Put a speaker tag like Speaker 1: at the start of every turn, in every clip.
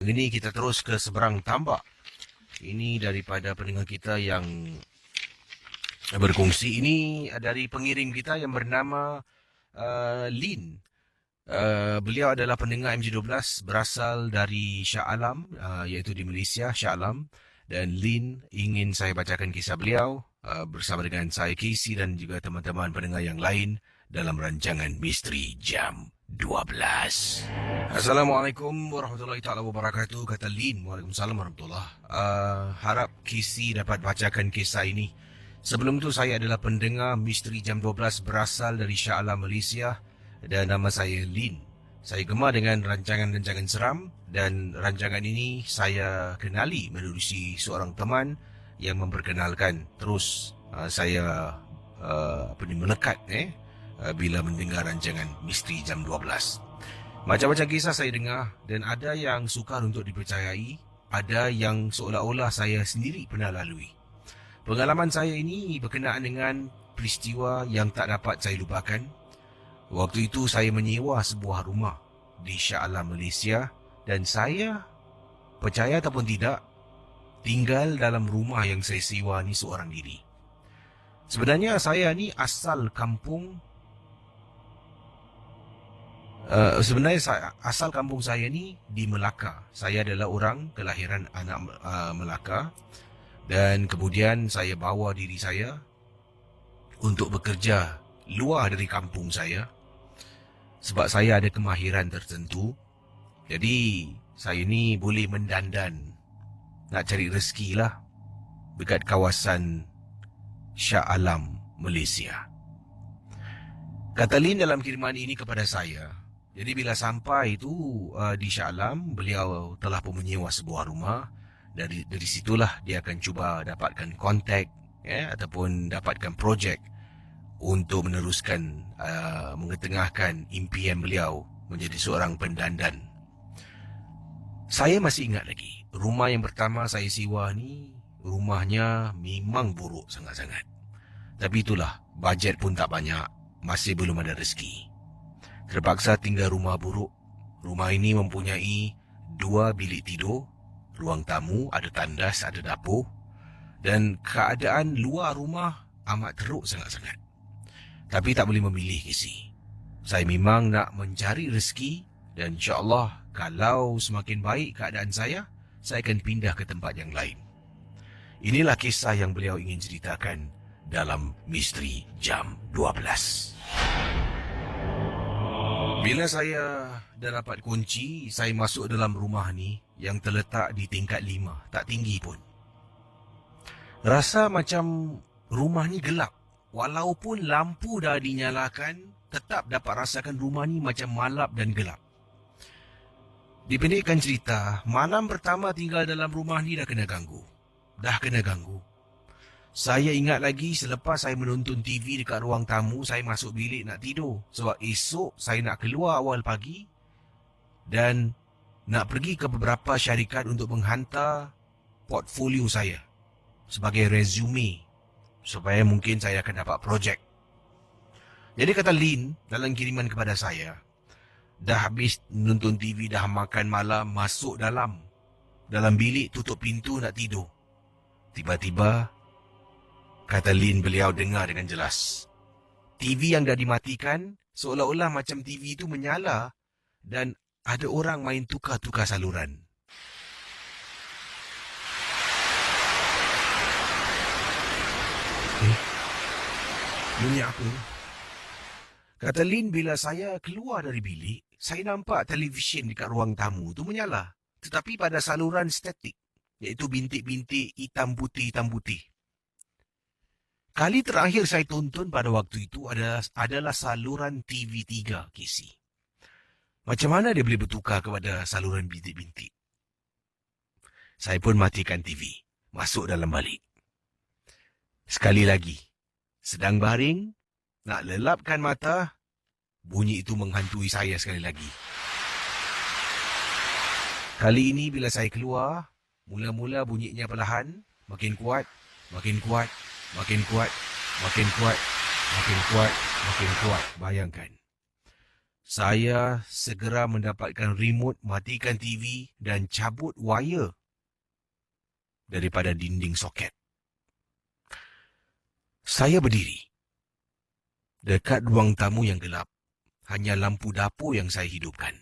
Speaker 1: Ini kita terus ke seberang tambak. Ini daripada pendengar kita yang berkongsi. Ini dari pengirim kita yang bernama Lin. Beliau adalah pendengar MG12 berasal dari Shah Alam, iaitu di Malaysia, Shah Alam. Dan Lin ingin saya bacakan kisah beliau bersama dengan saya Casey dan juga teman-teman pendengar yang lain dalam rancangan Misteri Jam 12. Assalamualaikum warahmatullahi taala wabarakatuh. Kata Lin, Waalaikumsalam warahmatullahi. Harap Casey dapat bacakan kisah ini. Sebelum itu saya adalah pendengar Misteri Jam 12 berasal dari Shah Alam, Malaysia. Dan nama saya Lin. Saya gemar dengan rancangan-rancangan seram dan rancangan ini saya kenali menerusi seorang teman yang memperkenalkan. Terus saya melekat bila mendengar rancangan Misteri Jam 12. Macam-macam kisah saya dengar dan ada yang sukar untuk dipercayai, ada yang seolah-olah saya sendiri pernah lalui. Pengalaman saya ini berkenaan dengan peristiwa yang tak dapat saya lupakan. Waktu itu saya menyewa sebuah rumah di Shah Alam, Malaysia dan saya, percaya ataupun tidak, tinggal dalam rumah yang saya sewa ni seorang diri. Sebenarnya saya ni asal kampung asal kampung saya ni di Melaka. Saya adalah orang kelahiran anak Melaka dan kemudian saya bawa diri saya untuk bekerja luar dari kampung saya sebab saya ada kemahiran tertentu. Jadi saya ni boleh mendandan nak cari rezeki lah dekat kawasan Shah Alam, Malaysia. Kata Lin dalam kiriman ini kepada saya. Jadi bila sampai itu di Shah Alam, beliau telah pun menyewa sebuah rumah. Dari situlah dia akan cuba dapatkan kontak ataupun dapatkan projek untuk meneruskan mengetengahkan impian beliau menjadi seorang pendandan. Saya masih ingat lagi, rumah yang pertama saya sewa ni, rumahnya memang buruk sangat-sangat. Tapi itulah, bajet pun tak banyak, masih belum ada rezeki. Terpaksa tinggal rumah buruk. Rumah ini mempunyai 2 bilik tidur, ruang tamu, ada tandas, ada dapur. Dan keadaan luar rumah amat teruk sangat-sangat. Tapi tak boleh memilih, Casey. Saya memang nak mencari rezeki dan insya-Allah kalau semakin baik keadaan saya akan pindah ke tempat yang lain. Inilah kisah yang beliau ingin ceritakan dalam Misteri Jam 12. Bila saya dah dapat kunci, saya masuk dalam rumah ni yang terletak di tingkat 5, tak tinggi pun. Rasa macam rumah ni gelap. Walaupun lampu dah dinyalakan, tetap dapat rasakan rumah ni macam malap dan gelap. Dipendekkan cerita, malam pertama tinggal dalam rumah ni dah kena ganggu. Saya ingat lagi selepas saya menonton TV dekat ruang tamu, saya masuk bilik nak tidur. Sebab esok saya nak keluar awal pagi dan nak pergi ke beberapa syarikat untuk menghantar portfolio saya sebagai resume supaya mungkin saya akan dapat projek. Jadi kata Lin dalam kiriman kepada saya, dah habis nonton TV, dah makan malam, masuk dalam bilik, tutup pintu nak tidur. Tiba-tiba, kata Lin, beliau dengar dengan jelas. TV yang dah dimatikan, seolah-olah macam TV itu menyala dan ada orang main tukar-tukar saluran. Bunyi apa? Kata Lin, bila saya keluar dari bilik, saya nampak televisyen dekat ruang tamu tu menyala. Tetapi pada saluran statik, iaitu bintik-bintik hitam putih. Kali terakhir saya tonton pada waktu itu adalah saluran TV3, Casey. Macam mana dia boleh bertukar kepada saluran bintik-bintik? Saya pun matikan TV, masuk dalam balik. Sekali lagi, sedang baring, nak lelapkan mata, bunyi itu menghantui saya sekali lagi. Kali ini bila saya keluar, mula-mula bunyinya perlahan, makin kuat, makin kuat, makin kuat, makin kuat, makin kuat, makin kuat. Bayangkan. Saya segera mendapatkan remote, matikan TV dan cabut wire daripada dinding soket. Saya berdiri dekat ruang tamu yang gelap. Hanya lampu dapur yang saya hidupkan.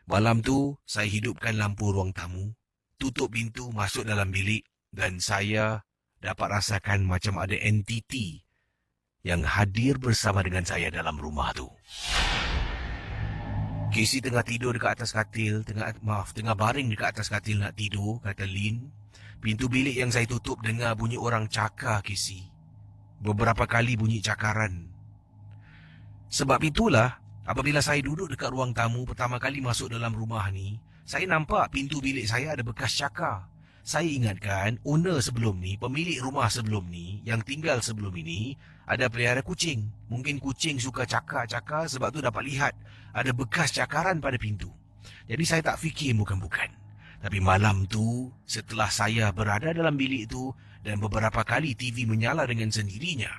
Speaker 1: Malam tu, saya hidupkan lampu ruang tamu, tutup pintu, masuk dalam bilik dan saya dapat rasakan macam ada entiti yang hadir bersama dengan saya dalam rumah tu. Casey tengah tidur dekat atas katil, tengah baring dekat atas katil nak tidur, kata Lin. Pintu bilik yang saya tutup dengar bunyi orang cakar, Casey. Beberapa kali bunyi cakaran. Sebab itulah, apabila saya duduk dekat ruang tamu pertama kali masuk dalam rumah ni, saya nampak pintu bilik saya ada bekas cakar. Saya ingatkan owner sebelum ni, pemilik rumah sebelum ni, yang tinggal sebelum ini, ada pelihara kucing. Mungkin kucing suka cakar-cakar sebab tu dapat lihat ada bekas cakaran pada pintu. Jadi saya tak fikir bukan-bukan. Tapi malam tu, setelah saya berada dalam bilik tu dan beberapa kali TV menyala dengan sendirinya,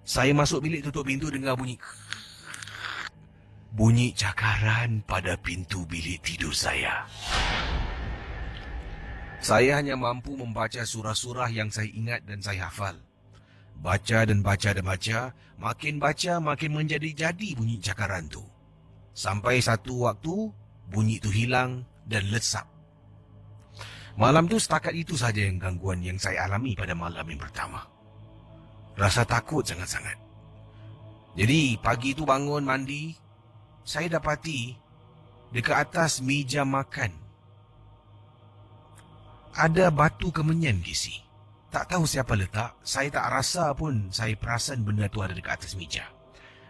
Speaker 1: saya masuk bilik, tutup pintu, dengar bunyi cakaran pada pintu bilik tidur saya. Saya hanya mampu membaca surah-surah yang saya ingat dan saya hafal. Baca dan baca dan baca, makin menjadi-jadi bunyi cakaran tu. Sampai satu waktu, bunyi tu hilang dan lesap. Malam tu setakat itu saja yang gangguan yang saya alami pada malam yang pertama. Rasa takut sangat-sangat. Jadi pagi tu bangun mandi, saya dapati dekat atas meja makan ada batu kemenyan, Casey. Tak tahu siapa letak, saya tak rasa pun saya perasan benda tu ada dekat atas meja.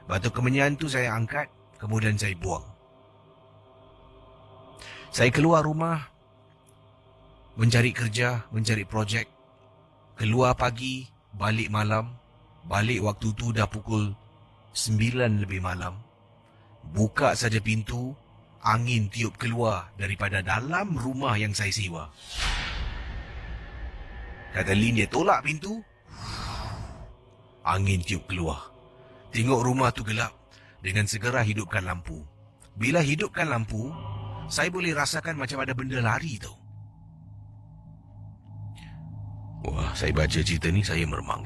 Speaker 1: Batu kemenyan tu saya angkat, kemudian saya buang. Saya keluar rumah, mencari kerja, mencari projek. Keluar pagi, balik malam. Balik waktu tu dah pukul 9 lebih malam. Buka saja pintu, angin tiup keluar daripada dalam rumah yang saya sewa. Kata Lin, dia tolak pintu, angin tiup keluar. Tengok rumah tu gelap, dengan segera hidupkan lampu. Bila hidupkan lampu, saya boleh rasakan macam ada benda lari tu. Wah, saya baca cerita ni saya meremang.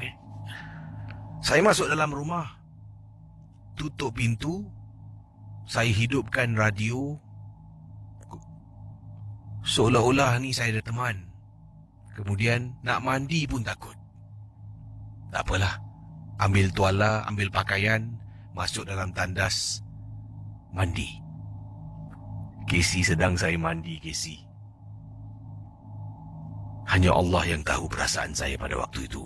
Speaker 1: Saya masuk dalam rumah, tutup pintu, saya hidupkan radio. Seolah-olah ni saya ada teman. Kemudian nak mandi pun takut. Tak apalah, ambil tuala, ambil pakaian, masuk dalam tandas, mandi. Casey sedang saya mandi, Casey. Hanya Allah yang tahu perasaan saya pada waktu itu.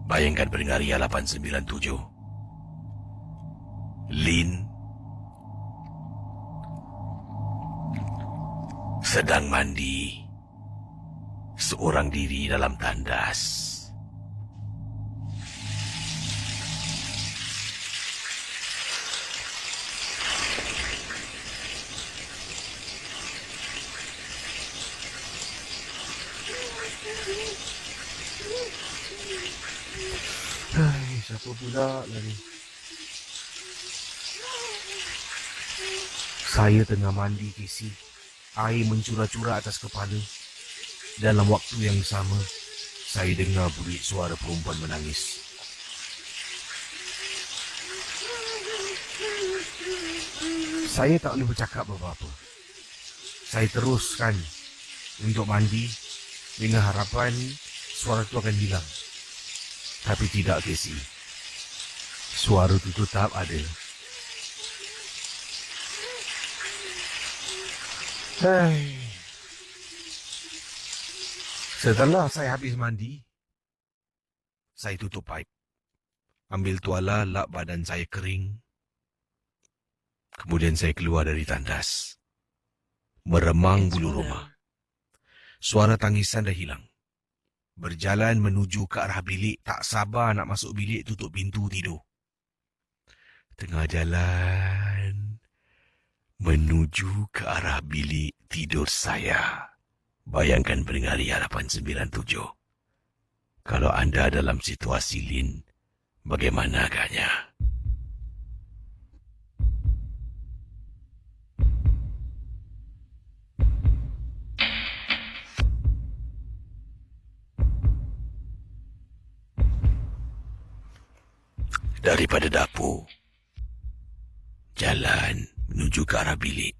Speaker 1: Bayangkan pendengar Ria 897. Lin sedang mandi seorang diri dalam tandas. Siapa pula lagi? Saya tengah mandi, Casey. Air mencurah-curah atas kepala. Dalam waktu yang sama, saya dengar bunyi suara perempuan menangis. Saya tak boleh bercakap apa-apa. Saya teruskan untuk mandi dengan harapan suara itu akan hilang. Tapi tidak, Casey. Suara itu tetap ada. Setelah saya habis mandi, saya tutup paip. Ambil tuala, lap badan saya kering. Kemudian saya keluar dari tandas. Meremang bulu rumah. Suara tangisan dah hilang. Berjalan menuju ke arah bilik, tak sabar nak masuk bilik, tutup pintu, tidur. Tengah jalan menuju ke arah bilik tidur saya. Bayangkan pendengar Ria 897. Kalau anda dalam situasi Lin, bagaimana agaknya? Daripada dapur, jalan menuju ke arah bilik,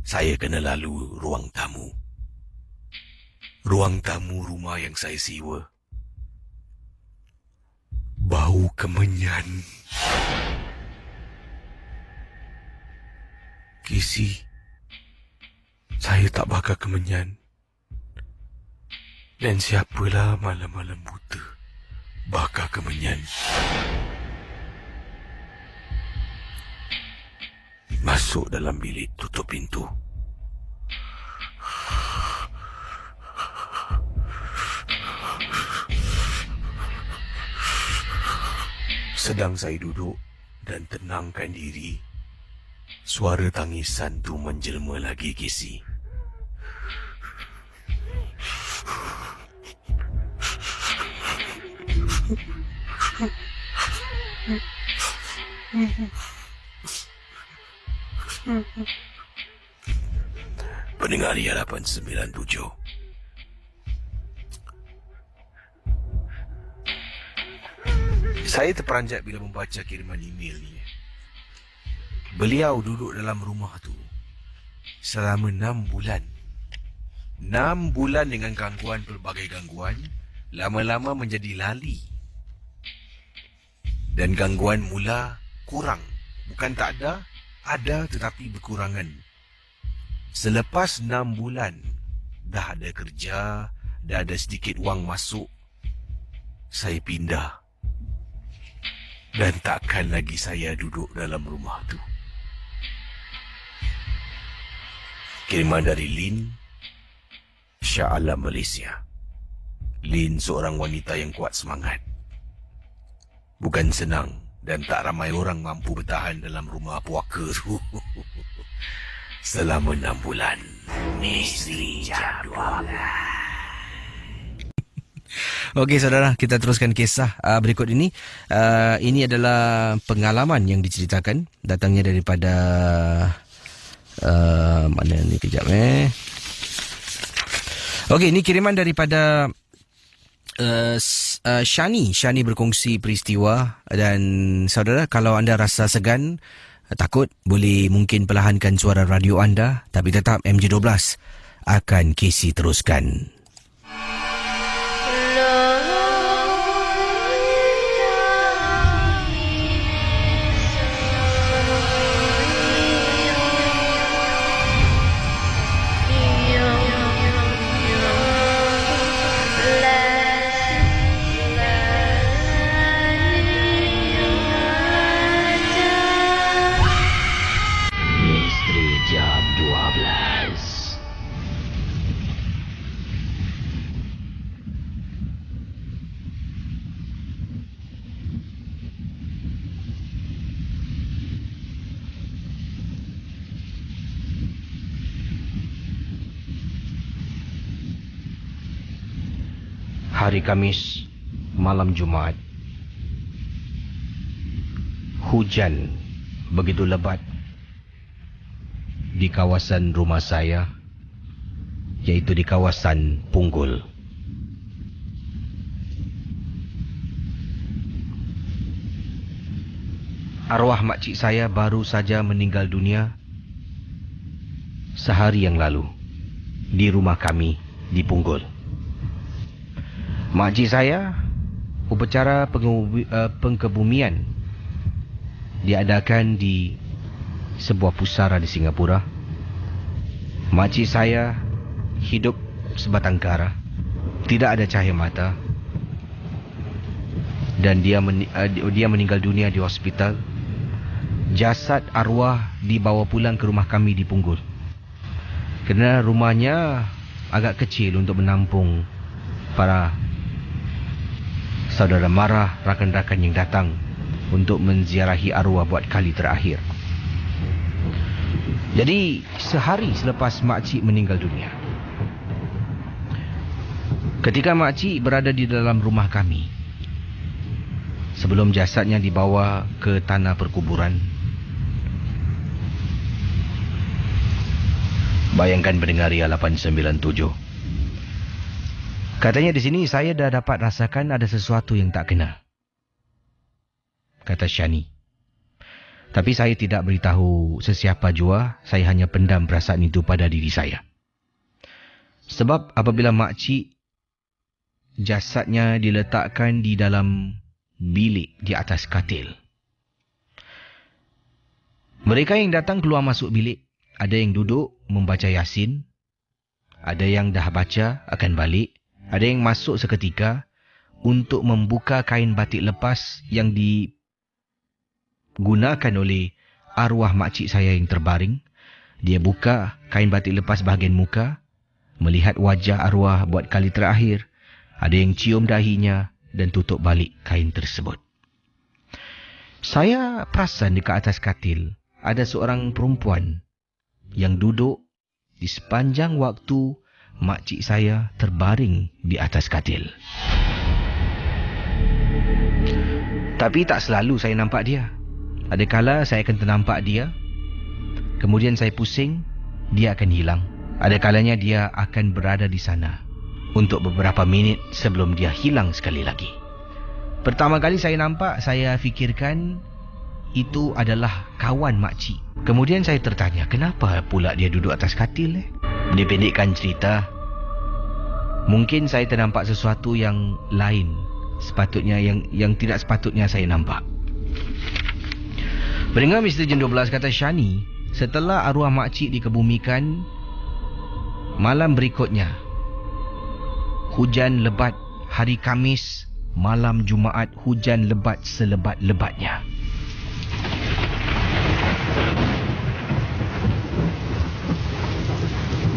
Speaker 1: saya kena lalu ruang tamu. Ruang tamu rumah yang saya sewa. Bau kemenyan. Kisi, saya tak bakar kemenyan. Dan siapalah malam-malam buta bakar kemenyan. Masuk dalam bilik, tutup pintu. Sedang saya duduk dan tenangkan diri, suara tangisan tu menjelma lagi, Kisi. Pendengar Ria 897. Saya terperanjat bila membaca kiriman email ni. Beliau duduk dalam rumah tu selama 6 bulan. 6 bulan dengan gangguan, pelbagai gangguan. Lama-lama menjadi lali. Dan gangguan mula kurang. Bukan tak ada, ada tetapi berkurangan. Selepas 6 bulan, dah ada kerja, dah ada sedikit wang masuk, saya pindah. Dan takkan lagi saya duduk dalam rumah tu. Kiriman dari Lin, Shah Alam, Malaysia. Lin seorang wanita yang kuat semangat. Bukan senang dan tak ramai orang mampu bertahan dalam rumah puaka tu selama 6 bulan. Misteri Jam 12. Okey saudara, kita teruskan kisah berikut ini. Ini adalah pengalaman yang diceritakan, datangnya daripada mana ni, kejap Okey, ini kiriman daripada Shani berkongsi peristiwa. Dan saudara, kalau anda rasa segan, takut, boleh mungkin perlahankan suara radio anda, tapi tetap MJ12 akan Casey teruskan. Hari Khamis, malam Jumaat. Hujan begitu lebat di kawasan rumah saya, iaitu di kawasan Punggol. Arwah makcik saya baru saja meninggal dunia sehari yang lalu di rumah kami di Punggol. Makcik saya, upacara pengkebumian diadakan di sebuah pusara di Singapura. Makcik saya hidup sebatang kara, tidak ada cahaya mata, dan dia meninggal dunia di hospital. Jasad arwah dibawa pulang ke rumah kami di Punggol, kerana rumahnya agak kecil untuk menampung para saudara mara, rakan-rakan yang datang untuk menziarahi arwah buat kali terakhir. Jadi, sehari selepas makcik meninggal dunia, ketika makcik berada di dalam rumah kami, sebelum jasadnya dibawa ke tanah perkuburan, bayangkan pendengar Ria 897. Katanya di sini saya dah dapat rasakan ada sesuatu yang tak kena.
Speaker 2: kata Shani. Tapi saya tidak beritahu sesiapa jua, saya hanya pendam perasaan itu pada diri saya. Sebab apabila makcik jasadnya diletakkan di dalam bilik di atas katil, mereka yang datang keluar masuk bilik, ada yang duduk membaca Yasin, ada yang dah baca akan balik, ada yang masuk seketika untuk membuka kain batik lepas yang digunakan oleh arwah makcik saya yang terbaring. Dia buka kain batik lepas bahagian muka, melihat wajah arwah buat kali terakhir. Ada yang cium dahinya dan tutup balik kain tersebut. Saya perasan dekat atas katil ada seorang perempuan yang duduk di sepanjang waktu makcik saya terbaring di atas katil. Tapi tak selalu saya nampak dia. Ada kala saya akan ternampak dia, kemudian saya pusing, dia akan hilang. Ada kalanya dia akan berada di sana untuk beberapa minit sebelum dia hilang sekali lagi. Pertama kali saya nampak, saya fikirkan itu adalah kawan makcik. Kemudian saya tertanya, kenapa pula dia duduk atas katil? Dipendekkan cerita, mungkin saya ternampak sesuatu yang lain, sepatutnya yang tidak sepatutnya saya nampak. Pendengar Misteri Jam 12, kata Shani, setelah arwah makcik dikebumikan, malam berikutnya, hujan lebat. Hari Khamis, malam Jumaat, hujan lebat selebat-lebatnya.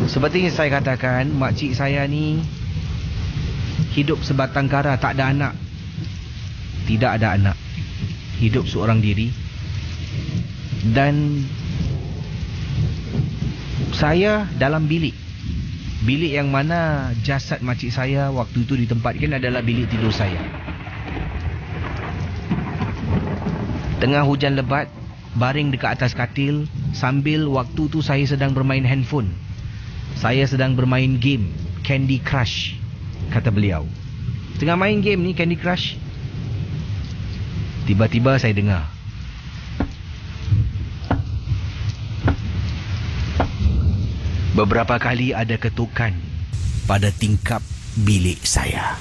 Speaker 2: Seperti yang saya katakan, makcik saya ni hidup sebatang kara, tak ada anak. Tidak ada anak. Hidup seorang diri. Dan saya dalam bilik. Bilik yang mana jasad makcik saya waktu itu ditempatkan adalah bilik tidur saya. Tengah hujan lebat, baring dekat atas katil, sambil waktu tu saya sedang bermain handphone. Saya sedang bermain game Candy Crush, kata beliau. Tengah main game ni Candy Crush, tiba-tiba saya dengar beberapa kali ada ketukan pada tingkap bilik saya.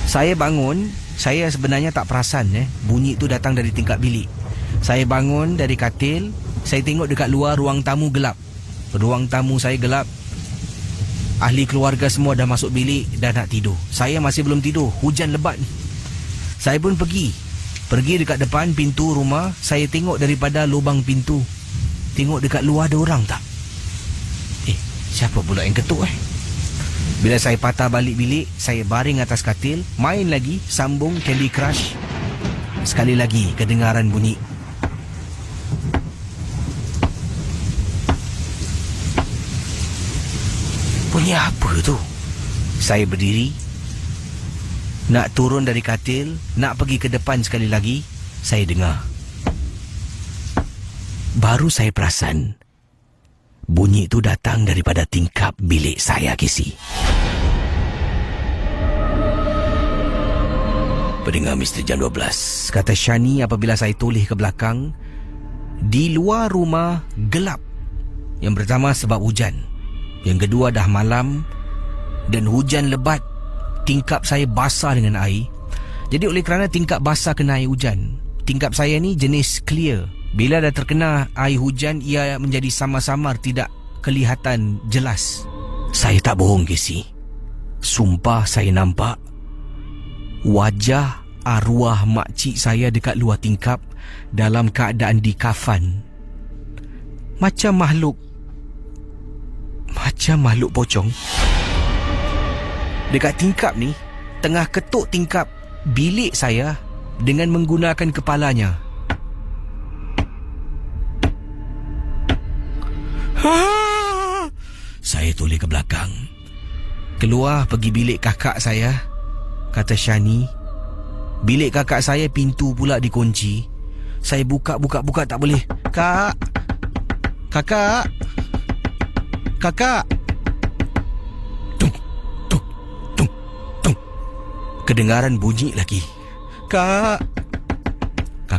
Speaker 2: Saya bangun, saya sebenarnya tak perasan bunyi itu datang dari tingkap bilik. Saya bangun dari katil, saya tengok dekat luar ruang tamu gelap. Ruang tamu saya gelap. Ahli keluarga semua dah masuk bilik, dah nak tidur. Saya masih belum tidur, hujan lebat. Saya pun pergi dekat depan pintu rumah. Saya tengok daripada lubang pintu, tengok dekat luar ada orang tak? Siapa pula yang ketuk Bila saya patah balik bilik, saya baring atas katil, main lagi, sambung Candy Crush. Sekali lagi kedengaran bunyi. Bunyi apa tu? Saya berdiri, nak turun dari katil, nak pergi ke depan sekali lagi. Saya dengar. Baru saya perasan bunyi itu datang daripada tingkap bilik saya, Kisi. Pendengar Misteri Jam 12, kata Shani apabila saya toleh ke belakang, di luar rumah gelap. Yang pertama sebab hujan, yang kedua dah malam dan hujan lebat. Tingkap saya basah dengan air. Jadi oleh kerana tingkap basah kena air hujan, tingkap saya ni jenis clear. Bila dah terkena air hujan, ia menjadi samar-samar, tidak kelihatan jelas. Saya tak bohong, Kisi. Sumpah saya nampak wajah arwah makcik saya dekat luar tingkap dalam keadaan dikafan. Macam makhluk pocong. Dekat tingkap ni, tengah ketuk tingkap bilik saya dengan menggunakan kepalanya. Saya toleh ke belakang, keluar pergi bilik kakak saya, kata Shani. Bilik kakak saya pintu pula dikunci. Saya buka tak boleh. Kakak. Tung. Kedengaran bunyi lagi. Kak.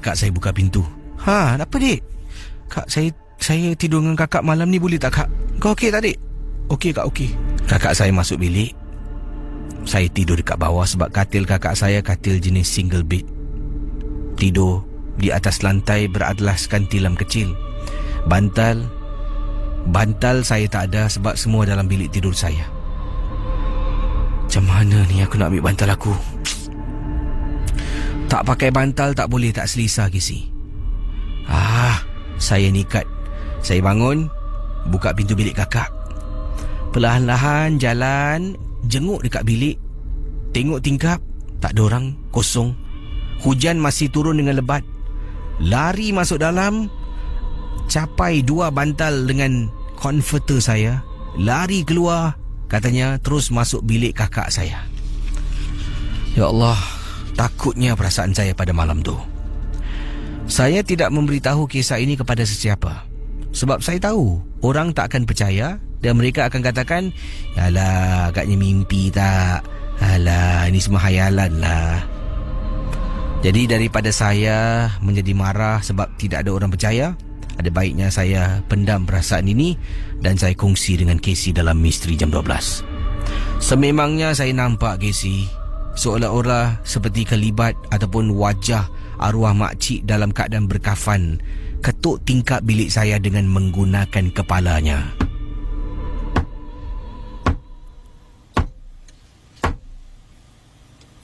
Speaker 2: kakak saya buka pintu. Apa dik? Kak, saya tidur dengan kakak malam ni, boleh tak kak? Kau okey tak dik? Okey kak, okey. Kakak saya masuk bilik. Saya tidur dekat bawah sebab katil kakak saya katil jenis single bed. Tidur di atas lantai beratlaskan tilam kecil. Bantal saya tak ada sebab semua dalam bilik tidur saya. Macam mana ni aku nak ambil bantal aku? Tak pakai bantal tak boleh, tak selesa Casey. Saya nikat. Saya bangun, buka pintu bilik kakak. Perlahan-lahan jalan, jenguk dekat bilik. Tengok tingkap, tak ada orang, kosong. Hujan masih turun dengan lebat. Lari masuk dalam, capai 2 bantal dengan converter saya. Lari keluar, katanya terus masuk bilik kakak saya. Ya Allah, takutnya perasaan saya pada malam tu. Saya tidak memberitahu kisah ini kepada sesiapa, sebab saya tahu orang tak akan percaya dan mereka akan katakan, alah, agaknya mimpi tak? Alah, ini semua hayalan lah. Jadi daripada saya menjadi marah sebab tidak ada orang percaya, ada baiknya saya pendam perasaan ini dan saya kongsi dengan Casey dalam Misteri Jam 12. Sememangnya saya nampak Casey seolah-olah seperti kelibat ataupun wajah arwah makcik dalam keadaan berkafan ketuk tingkap bilik saya dengan menggunakan kepalanya.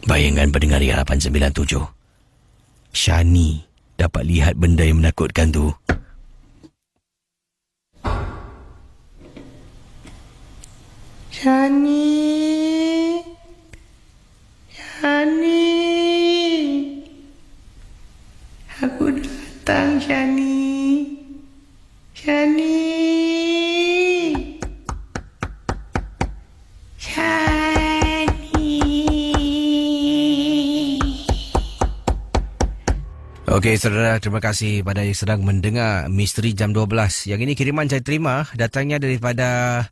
Speaker 2: Bayangkan pendengar Ria 897, Shani dapat lihat benda yang menakutkan tu. Shani, aku datang Shani. Okey saudara, terima kasih pada yang sedang mendengar Misteri Jam 12. Yang ini kiriman saya terima, datangnya daripada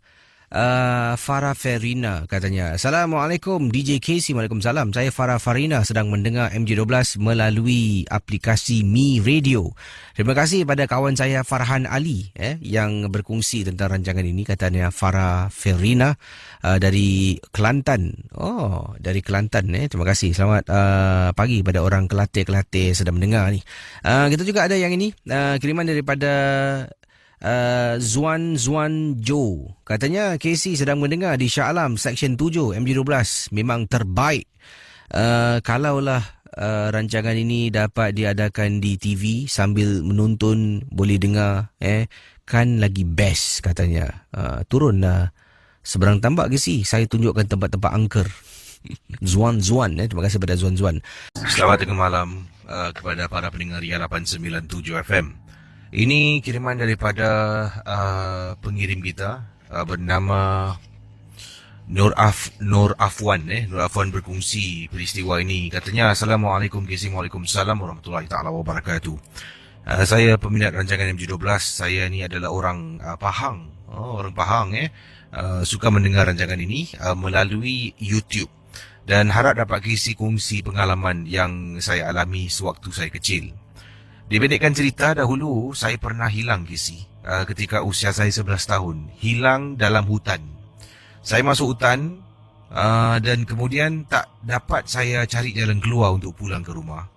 Speaker 2: Farah Farina, katanya, Assalamualaikum DJ Casey. Waalaikumsalam. Saya Farah Farina sedang mendengar MJ12 melalui aplikasi Mi Radio. Terima kasih pada kawan saya Farhan Ali yang berkongsi tentang rancangan ini. Katanya Farah Farina dari Kelantan. Oh, dari Kelantan. Terima kasih. Selamat pagi pada orang Kelate sedang mendengar ni. Kita juga ada yang ini, kiriman daripada Zuan Joe. Katanya Casey sedang mendengar di Shah Alam Seksyen 7 MJ12. Memang terbaik. Kalaulah rancangan ini dapat diadakan di TV sambil menonton boleh dengar, kan lagi best katanya. Turunlah seberang tambak Casey, saya tunjukkan tempat-tempat angker. Zuan, terima kasih pada Zuan.
Speaker 1: Selamat tengah malam kepada para pendengar Ria 897 FM. Ini kiriman daripada pengirim kita bernama Nur Afwan. Nur Afwan berkongsi peristiwa ini. Katanya, Assalamualaikum Casey. Waalaikumsalam warahmatullahi ta'ala wabarakatuh. Saya peminat rancangan MJ12. Saya ni adalah orang Pahang. Orang Pahang suka mendengar rancangan ini melalui YouTube. Dan harap dapat Casey kongsi pengalaman yang saya alami sewaktu saya kecil. Dipendekkan cerita, dahulu saya pernah hilang Casey. Ketika usia saya 11 tahun. Hilang dalam hutan. Saya masuk hutan dan kemudian tak dapat saya cari jalan keluar untuk pulang ke rumah.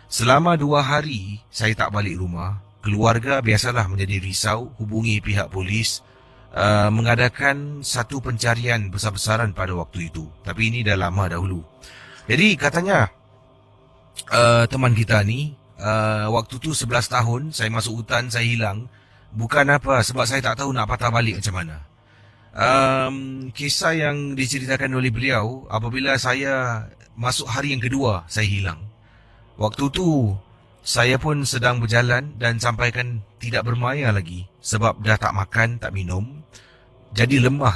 Speaker 1: Selama 2 hari saya tak balik rumah. Keluarga biasalah menjadi risau, hubungi pihak polis, mengadakan satu pencarian besar-besaran pada waktu itu. Tapi ini dah lama dahulu. Jadi katanya teman kita ni, waktu tu 11 tahun, saya masuk hutan, saya hilang. Bukan apa, sebab saya tak tahu nak patah balik macam mana. Kisah yang diceritakan oleh beliau, apabila saya masuk hari yang kedua, saya hilang. Waktu tu, saya pun sedang berjalan dan sampaikan tidak bermaya lagi. Sebab dah tak makan, tak minum. Jadi lemah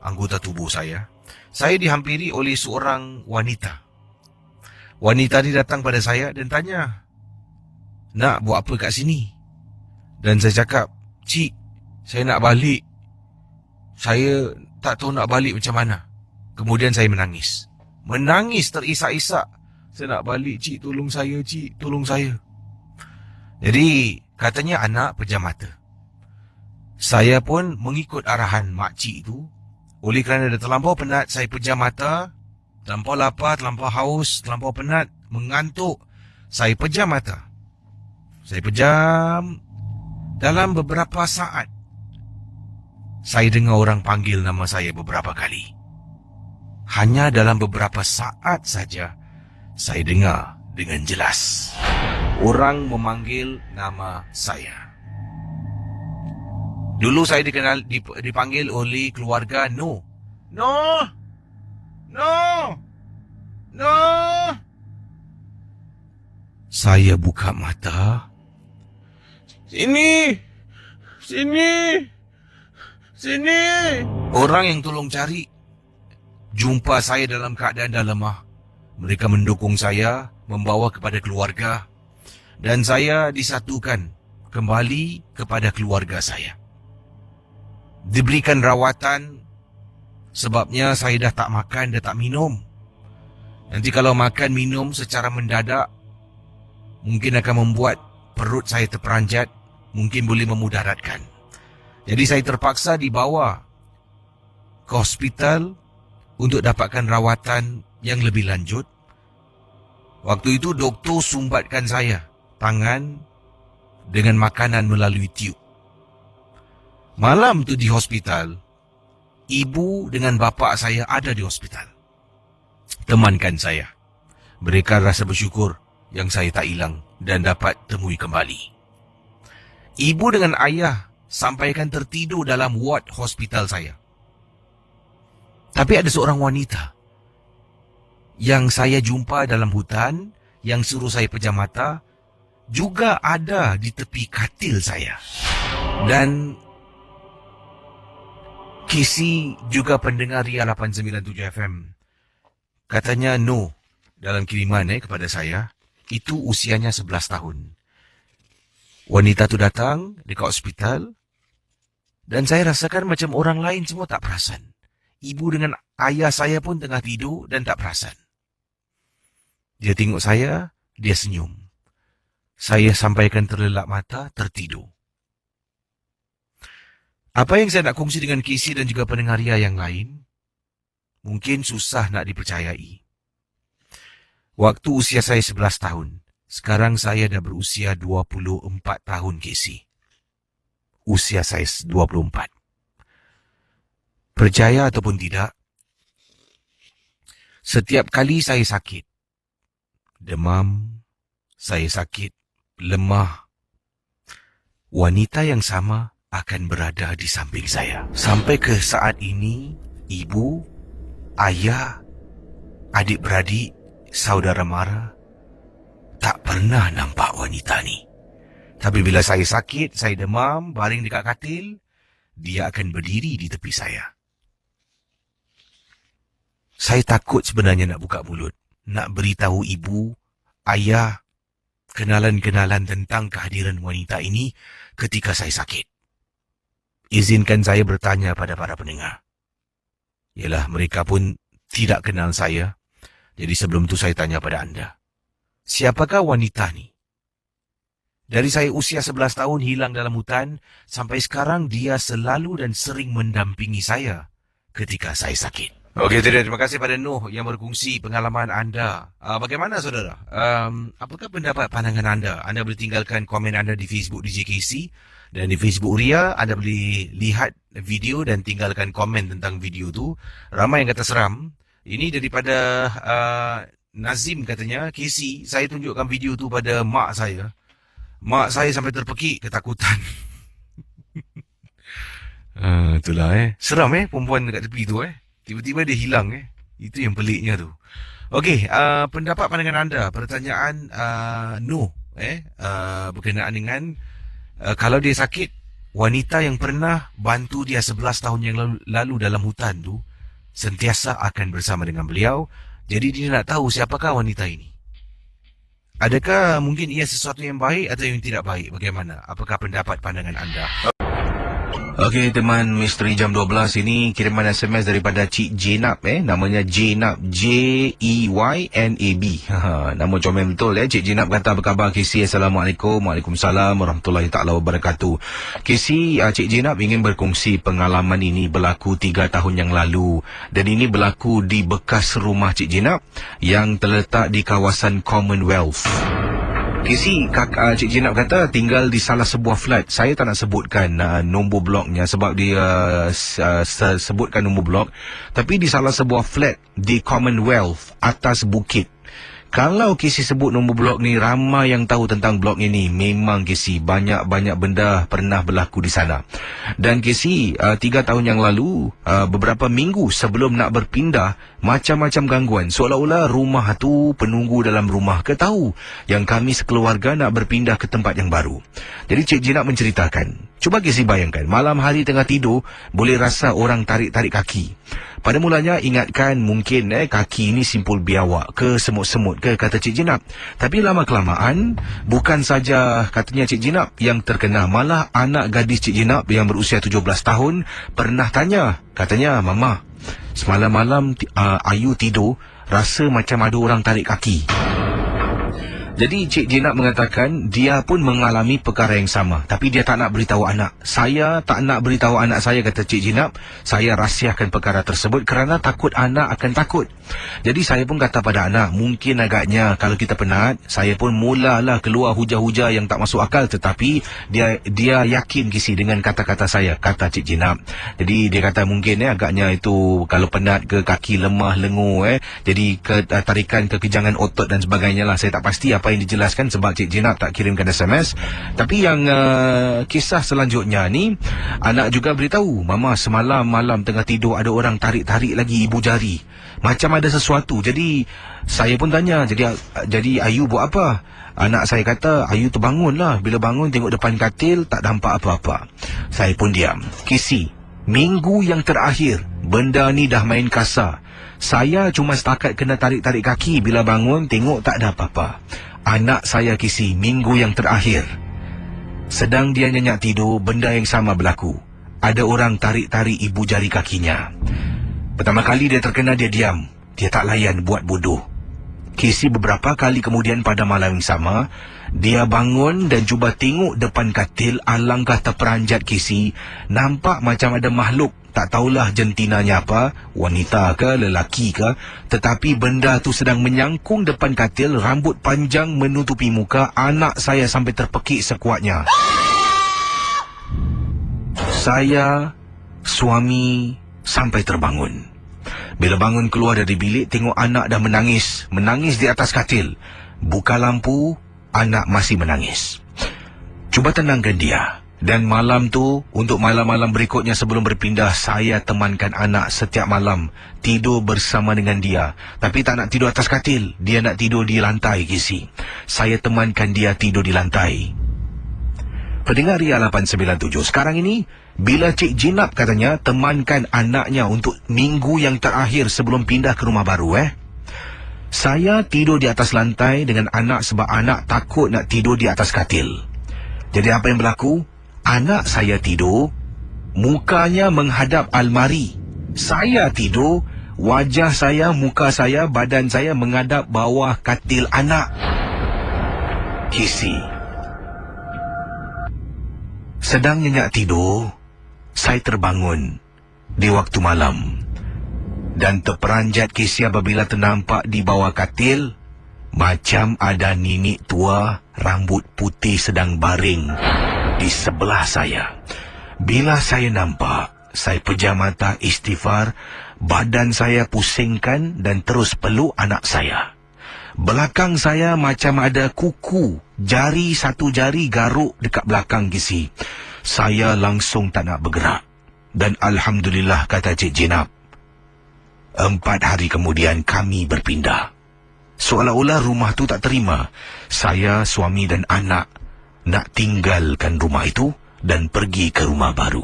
Speaker 1: anggota tubuh saya. Saya dihampiri oleh seorang wanita. Wanita ni datang pada saya dan tanya, nak buat apa kat sini? Dan saya cakap, cik, saya nak balik. Saya tak tahu nak balik macam mana. Kemudian saya menangis. Menangis terisak-isak. Saya nak balik, cik, tolong saya, cik, tolong saya. Jadi katanya anak pejam mata. Saya pun mengikut arahan makcik itu. Oleh kerana dah terlampau penat, saya pejam mata. Terlampau lapar, terlampau haus, terlampau penat, mengantuk. Saya pejam mata. Saya pejam. Dalam beberapa saat, saya dengar orang panggil nama saya beberapa kali. Hanya dalam beberapa saat saja, saya dengar dengan jelas orang memanggil nama saya. Dulu saya dipanggil oleh keluarga No. No! No! No! Saya buka mata. Sini! Sini! Sini! Orang yang tolong cari jumpa saya dalam keadaan dah lemah. Mereka mendukung saya, membawa kepada keluarga, dan saya disatukan kembali kepada keluarga saya. Diberikan rawatan sebabnya saya dah tak makan, dah tak minum. Nanti kalau makan minum secara mendadak, mungkin akan membuat perut saya terperanjat, mungkin boleh memudaratkan. Jadi saya terpaksa dibawa ke hospital untuk dapatkan rawatan yang lebih lanjut. Waktu itu doktor sumbatkan saya tangan dengan makanan melalui tiub. Malam tu di hospital, ibu dengan bapa saya ada di hospital. Temankan saya. Mereka rasa bersyukur yang saya tak hilang dan dapat temui kembali. Ibu dengan ayah sampaikan tertidur dalam ward hospital saya. Tapi ada seorang wanita yang saya jumpa dalam hutan, yang suruh saya pejam mata, juga ada di tepi katil saya. Dan Casey juga pendengar Ria 897 FM. Katanya No dalam kiriman kepada saya, itu usianya 11 tahun. Wanita tu datang dekat hospital dan saya rasakan macam orang lain semua tak perasan. Ibu dengan ayah saya pun tengah tidur dan tak perasan. Dia tengok saya, dia senyum. Saya sampaikan terlelap mata, tertidur. Apa yang saya nak kongsi dengan Casey dan juga pendengar Ria yang lain, mungkin susah nak dipercayai. Waktu usia saya 11 tahun, sekarang saya dah berusia 24 tahun, Casey. Usia saya 24. Percaya ataupun tidak, setiap kali saya sakit, demam, saya sakit, lemah, wanita yang sama akan berada di samping saya. Sampai ke saat ini, ibu, ayah, adik-beradik, saudara mara tak pernah nampak wanita ni. Tapi bila saya sakit, saya demam, baring dekat katil, dia akan berdiri di tepi saya. Saya takut sebenarnya nak buka mulut, nak beritahu ibu, ayah, kenalan-kenalan tentang kehadiran wanita ini ketika saya sakit. Izinkan saya bertanya pada para pendengar. Yalah, mereka pun tidak kenal saya. Jadi sebelum tu saya tanya pada anda. Siapakah wanita ni? Dari saya usia 11 tahun hilang dalam hutan, sampai sekarang dia selalu dan sering mendampingi saya ketika saya sakit. Okey, terima kasih pada Noh yang berkongsi pengalaman anda. Bagaimana saudara? Apakah pendapat pandangan anda? Anda boleh tinggalkan komen anda di Facebook DJ Casey. Dan di Facebook Ria, anda boleh lihat video dan tinggalkan komen tentang video tu. Ramai yang kata seram. Ini daripada Nazim katanya, Casey, saya tunjukkan video tu pada mak saya. Mak saya sampai terpekik ketakutan. Itulah seram perempuan dekat tepi tu Tiba-tiba dia hilang Itu yang peliknya tu. Okey, pendapat pandangan anda, pertanyaan No berkenaan dengan kalau dia sakit, wanita yang pernah bantu dia 11 tahun yang lalu dalam hutan tu sentiasa akan bersama dengan beliau. Jadi dia nak tahu siapakah wanita ini. Adakah mungkin ia sesuatu yang baik atau yang tidak baik? Bagaimana? Apakah pendapat pandangan anda? Okey teman Misteri Jam 12 ini kiriman SMS daripada Cik Jenab namanya Jenab Jeynab. Nama comel betul Cik Jenab kata apa khabar KC. Assalamualaikum. Waalaikumsalam warahmatullahi taala wabarakatuh. KC, Cik Jenab ingin berkongsi pengalaman ini berlaku 3 tahun yang lalu dan ini berlaku di bekas rumah Cik Jenab yang terletak di kawasan Commonwealth. KC, Cik Jenab kata tinggal di salah sebuah flat. Saya tak nak sebutkan nombor bloknya sebab dia sebutkan nombor blok. Tapi di salah sebuah flat di Commonwealth atas bukit. Kalau KC sebut nombor blok ni, ramai yang tahu tentang blok ini. Memang KC, banyak-banyak benda pernah berlaku di sana. Dan KC, 3 tahun yang lalu, beberapa minggu sebelum nak berpindah, macam-macam gangguan. Seolah-olah rumah tu, penunggu dalam rumah ke tahu yang kami sekeluarga nak berpindah ke tempat yang baru. Jadi Cik Jenab menceritakan, cuba KC bayangkan, malam hari tengah tidur, boleh rasa orang tarik-tarik kaki. Pada mulanya ingatkan mungkin kaki ini simpul biawak ke semut-semut ke, kata Cik Jenab. Tapi lama-kelamaan bukan saja katanya Cik Jenab yang terkena, malah anak gadis Cik Jenab yang berusia 17 tahun pernah tanya. Katanya, Mama, semalam malam Ayu tidur rasa macam ada orang tarik kaki. Jadi Cik Jenab mengatakan dia pun mengalami perkara yang sama. Tapi dia tak nak beritahu anak. Saya tak nak beritahu anak saya, kata Cik Jenab. Saya rahsiakan perkara tersebut kerana takut anak akan takut. Jadi saya pun kata pada anak, mungkin agaknya kalau kita penat, saya pun mulalah keluar hujah-hujah yang tak masuk akal. Tetapi dia yakin kisi dengan kata-kata saya, kata Cik Jenab. Jadi dia kata mungkin agaknya itu kalau penat ke, kaki lemah, lengur jadi tarikan kekejangan otot dan sebagainya lah. Saya tak pasti apa yang dijelaskan sebab Cik Jenab tak kirimkan SMS. Tapi yang kisah selanjutnya ni, anak juga beritahu, Mama, semalam malam tengah tidur ada orang tarik-tarik lagi ibu jari, macam ada sesuatu. Jadi saya pun tanya, jadi Ayu buat apa? Anak saya kata, Ayu terbangun lah. Bila bangun tengok depan katil tak nampak apa-apa. Saya pun diam. Kisi, minggu yang terakhir benda ni dah main kasar. Saya cuma setakat kena tarik-tarik kaki. Bila bangun tengok tak ada apa-apa. Anak saya Kisi, minggu yang terakhir, sedang dia nyenyak tidur, benda yang sama berlaku. Ada orang tarik-tarik ibu jari kakinya. Pertama kali dia terkena, dia diam. Dia tak layan, buat bodoh. Kisi, beberapa kali kemudian pada malam yang sama, dia bangun dan cuba tengok depan katil. Alangkah terperanjat Kisi. Nampak macam ada makhluk. Tak tahulah jentinanya apa, wanita ke, lelaki ke. Tetapi benda tu sedang menyangkung depan katil, rambut panjang menutupi muka. Anak saya sampai terpekik sekuatnya. Saya, suami, sampai terbangun. Bila bangun keluar dari bilik, tengok anak dah menangis. Menangis di atas katil. Buka lampu, anak masih menangis. Cuba tenangkan dia. Dan malam tu, untuk malam-malam berikutnya sebelum berpindah, saya temankan anak setiap malam. Tidur bersama dengan dia. Tapi tak nak tidur atas katil. Dia nak tidur di lantai, Kisi. Saya temankan dia tidur di lantai. Pendengar Ria 897, sekarang ini, bila Cik Jenab katanya temankan anaknya untuk minggu yang terakhir sebelum pindah ke rumah baru, saya tidur di atas lantai dengan anak sebab anak takut nak tidur di atas katil. Jadi apa yang berlaku? Anak saya tidur, mukanya menghadap almari. Saya tidur, wajah saya, muka saya, badan saya menghadap bawah katil anak. Kisi. Sedang nyenyak tidur, saya terbangun di waktu malam. Dan terperanjat Kisi apabila ternampak di bawah katil, macam ada nenek tua, rambut putih sedang baring di sebelah saya. Bila saya nampak, saya pejam mata, istighfar, badan saya pusingkan dan terus peluk anak saya. Belakang saya macam ada kuku, satu jari garuk dekat belakang Kisi. Saya langsung tak nak bergerak. Dan Alhamdulillah, kata Cik Jenab, 4 hari kemudian kami berpindah. Seolah-olah rumah tu tak terima. Saya, suami dan anak nak tinggalkan rumah itu dan pergi ke rumah baru.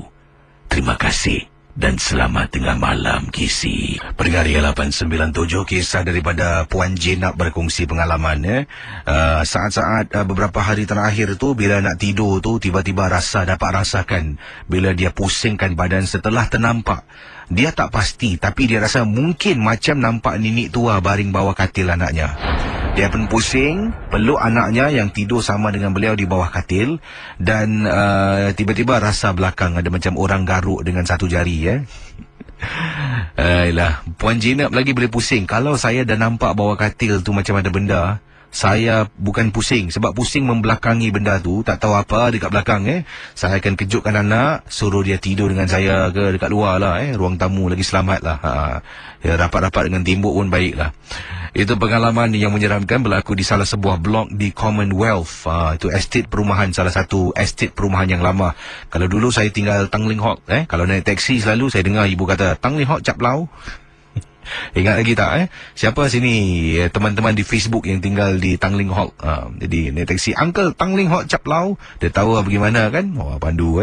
Speaker 1: Terima kasih. dan selamat tengah malam, Kisi. Pendengar 897, kisah daripada Puan Jenab berkongsi pengalaman. Saat-saat beberapa hari terakhir tu, bila nak tidur tu, tiba-tiba dapat rasakan bila dia pusingkan badan setelah ternampak. Dia tak pasti, tapi dia rasa mungkin macam nampak nenek tua baring bawah katil anaknya. Dia pun pusing, peluk anaknya yang tidur sama dengan beliau di bawah katil, dan tiba-tiba rasa belakang ada macam orang garuk dengan satu jari. Ayolah, Puan Jenab lagi boleh pusing. Kalau saya dah nampak bawah katil tu macam ada benda, saya bukan pusing. Sebab pusing membelakangi benda tu, tak tahu apa dekat belakang. Saya akan kejutkan anak, suruh dia tidur dengan saya ke dekat luar lah. Ruang tamu lagi selamat lah. Ya, rapat-rapat dengan tembok pun baik lah. Itu pengalaman yang menyeramkan berlaku di salah sebuah blok di Commonwealth. Itu estate perumahan, salah satu estate perumahan yang lama. Kalau dulu saya tinggal Tanglin Hawk, kalau naik taksi selalu saya dengar ibu kata Tanglin Hawk Cap Lau. Ingat lagi tak? Siapa sini teman-teman di Facebook yang tinggal di Tanglin Hawk? Jadi naik taksi, Uncle Tanglin Hawk Cap Lau. Dia tahu bagaimana kan? Pandu.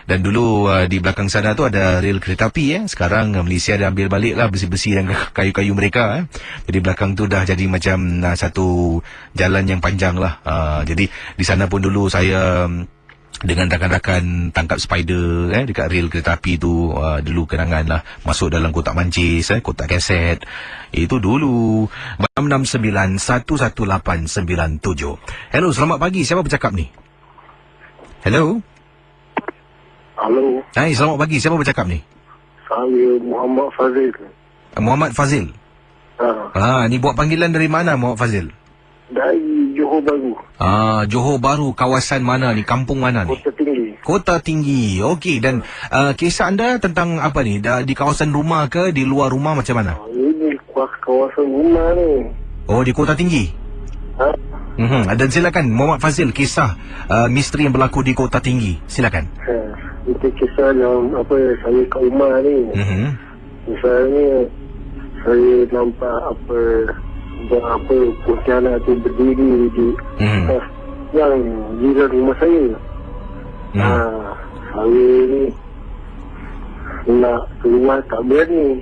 Speaker 1: Dan dulu di belakang sana tu ada rel kereta api. Sekarang Malaysia dah ambil balik lah besi-besi dan kayu-kayu mereka. Jadi belakang tu dah jadi macam satu jalan yang panjang lah. Jadi di sana pun dulu saya dengan rakan-rakan tangkap spider dekat rel kereta api tu. Dulu kenangan lah, masuk dalam kotak mancis, kotak kaset. Itu dulu. 669-11897. Hello, selamat pagi. Siapa bercakap ni? Hello.
Speaker 3: Halo.
Speaker 1: Hai, selamat pagi. Siapa bercakap ni?
Speaker 3: Saya Muhammad Fazil.
Speaker 1: Muhammad Fazil. Ni buat panggilan dari mana, Muhammad Fazil?
Speaker 3: Dari Johor Bahru.
Speaker 1: Johor Bahru, kawasan mana ni? Kampung mana ni?
Speaker 3: Kota Tinggi.
Speaker 1: Kota Tinggi. Okey, dan kisah anda tentang apa ni? Di kawasan rumah ke di luar rumah, macam mana?
Speaker 3: Ini kawasan rumah ni.
Speaker 1: Oh, di Kota Tinggi. Dan silakan Muhammad Fazil, kisah misteri yang berlaku di Kota Tinggi. Silakan.
Speaker 3: Itu kisah yang saya kat rumah ni. Misalnya saya nampak kuntilanak tu berdiri di atas yang jiran rumah saya. Saya ni nak keluar tak berani.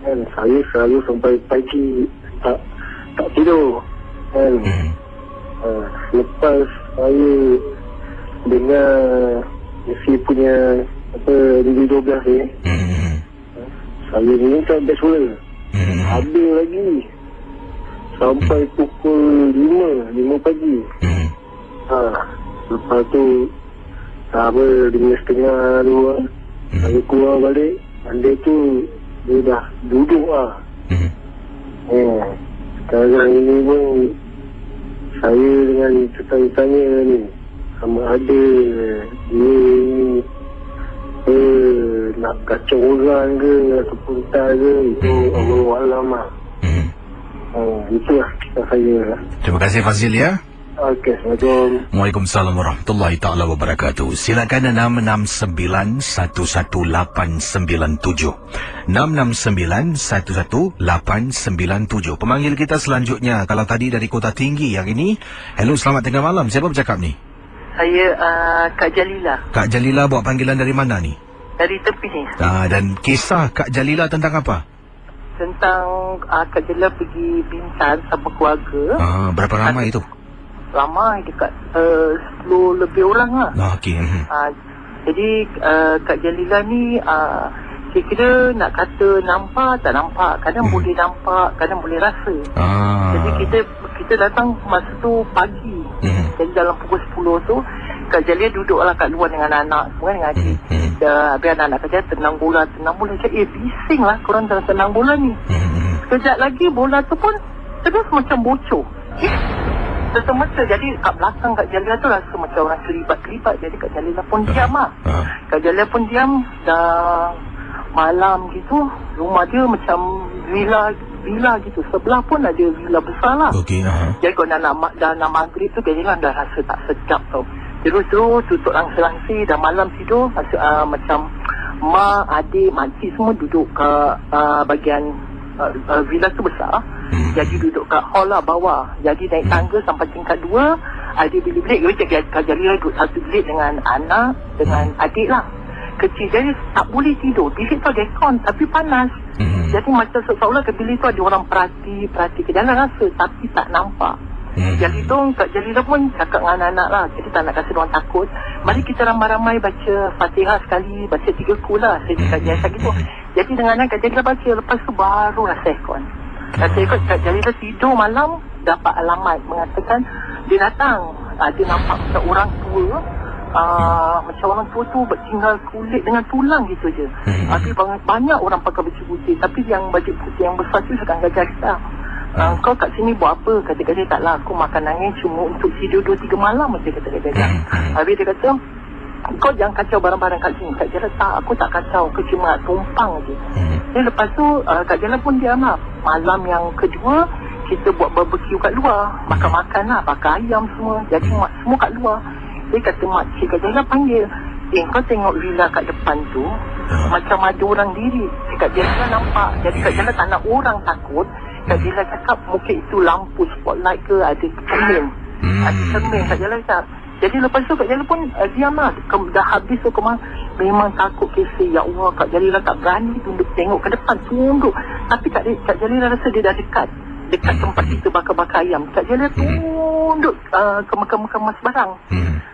Speaker 3: Dan saya selalu sampai pagi tak tidur. Lepas saya dengar si punya DJ12 ni, saya minta best suara. Habis lagi sampai pukul 5 pagi. Lepas tu 5:30 tu saya keluar balik. Anda tu dia dah duduk lah. Sekarang ini pun saya dengan tanya ni, sama ada dia ni nak kacau orang ke ataupun tak ke, itu Allahualam lah. Itulah kisah saya.
Speaker 1: Terima kasih Fazil ya.
Speaker 3: Okey, Assalamualaikum.
Speaker 1: Waalaikumsalam warahmatullahi ta'ala wabarakatuh. Silakan 669-11897. 669-11897. Pemanggil kita selanjutnya, kalau tadi dari Kota Tinggi, yang ini, hello, selamat tengah malam. Siapa bercakap ni?
Speaker 4: Saya Kak Jalila.
Speaker 1: Kak Jalila buat panggilan dari mana ni?
Speaker 4: Dari tepi ni.
Speaker 1: Dan kisah Kak Jalila tentang apa?
Speaker 4: Tentang Kak Jalila pergi Bintan sama keluarga.
Speaker 1: Berapa ramai itu?
Speaker 4: Ramai, dekat 10 lebih orang lah.
Speaker 1: Okey.
Speaker 4: Jadi Kak Jalila ni kira-kira nak kata nampak tak nampak. Kadang boleh nampak, kadang boleh rasa. Jadi kita datang masa tu pagi. Jadi dalam pukul 10 tu Kak Jalila duduklah kat luar dengan anak semua, dengan adik. Habis anak-anak kata tenang bola. Cakap, bising lah korang tenang bola ni. Sekejap lagi bola tu pun terus macam bocor. Semasa jadi kat belakang Kak Jalila tu rasa macam orang kelibat-kelibat. Jadi Kak Jalila pun diam lah. Kak Jalila pun diam. Dah malam gitu, rumah dia macam villa gitu. Sebelah pun ada villa besar lah. Jadi kalau dah nak maghrib tu Kak Jalila dah rasa tak sedap tau. Terus tutup langsir-langsir. Dah malam tidur macam mak, adik, makcik semua duduk kat bahagian villa tu besar. Jadi duduk kat hall lah bawah. Jadi naik tangga sampai tingkat 2. Ada bilik-bilik. Jadi Kak Jalila duduk satu bilik dengan anak, dengan adik lah. kecil. Jadi tak boleh tidur. Bilik tu ada aircon tapi panas. Jadi macam seolah-olah ke bilik tu ada orang perhati ke dalam rasa tapi tak nampak. Jadi tu Kak Jalila pun cakap dengan anak-anak lah. Jadi tak nak kasi diorang takut. Mari kita ramai-ramai baca Fatihah sekali, baca 3 kula. Saya cakap biasa gitu. Jadi dengan anak Kak Jalila baca, lepas tu baru rasa aircon. Rasa aircon, Kak Jalila tidur malam dapat alamat mengatakan dia datang. Dia nampak macam orang tua. Macam orang tua tu tinggal kulit dengan tulang gitu je. Tapi banyak orang pakai baju putih. Tapi yang baju putih yang besar tu sedang gajah kita. Kau kat sini buat apa? Kata-kata taklah, aku makan angin cuma untuk tidur 2-3 malam macam kata-kata. Habis dia kata, kau jangan kacau barang-barang kat sini. Kak Jala tak, aku tak kacau, aku cuma tumpang je. Dan lepas tu Kak Jala pun diam lah. Malam yang kedua kita buat barbecue kat luar, makan-makan lah, bakar ayam semua. Jadi semua kat luar. Dia kata makcik Kak Jala panggil, kau tengok villa kat depan tu macam ada orang diri. Kak Jala nampak. Jadi Kak Jala tak nak orang takut. Kak Jala cakap mungkin itu lampu spotlight ke, ada cermin. Ada cermin Kak Jala cakap. Jadi lepas tu Kak Jala pun diam lah. Dah habis tu memang takut kisah. Ya Allah, Kak Jala tak berani tunduk tengok ke depan, tunduk. Tapi Kak Jala rasa dia dah dekat tempat kita bakar-bakar ayam. Kak Jala tunduk kemas-kemas barang.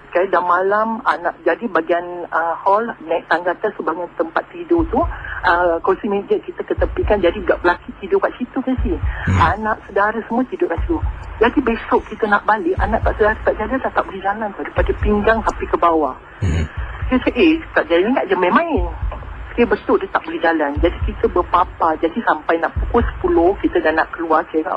Speaker 4: Okay, dah malam jadi bahagian hall naik tangga atas sebahagian tempat tidur tu kursi meja kita ketepikan, jadi budak lelaki tidur kat situ ke si. Anak saudara semua tidur kat situ. Jadi besok kita nak balik, anak tak saudara Kak Jala tak boleh jalan tu, daripada pinggang sampai ke bawah. Dia cakap Kak Jala nak je main-main. Betul dia tak boleh jalan. Jadi kita berpapa. Jadi sampai nak pukul 10 kita dah nak keluar kira.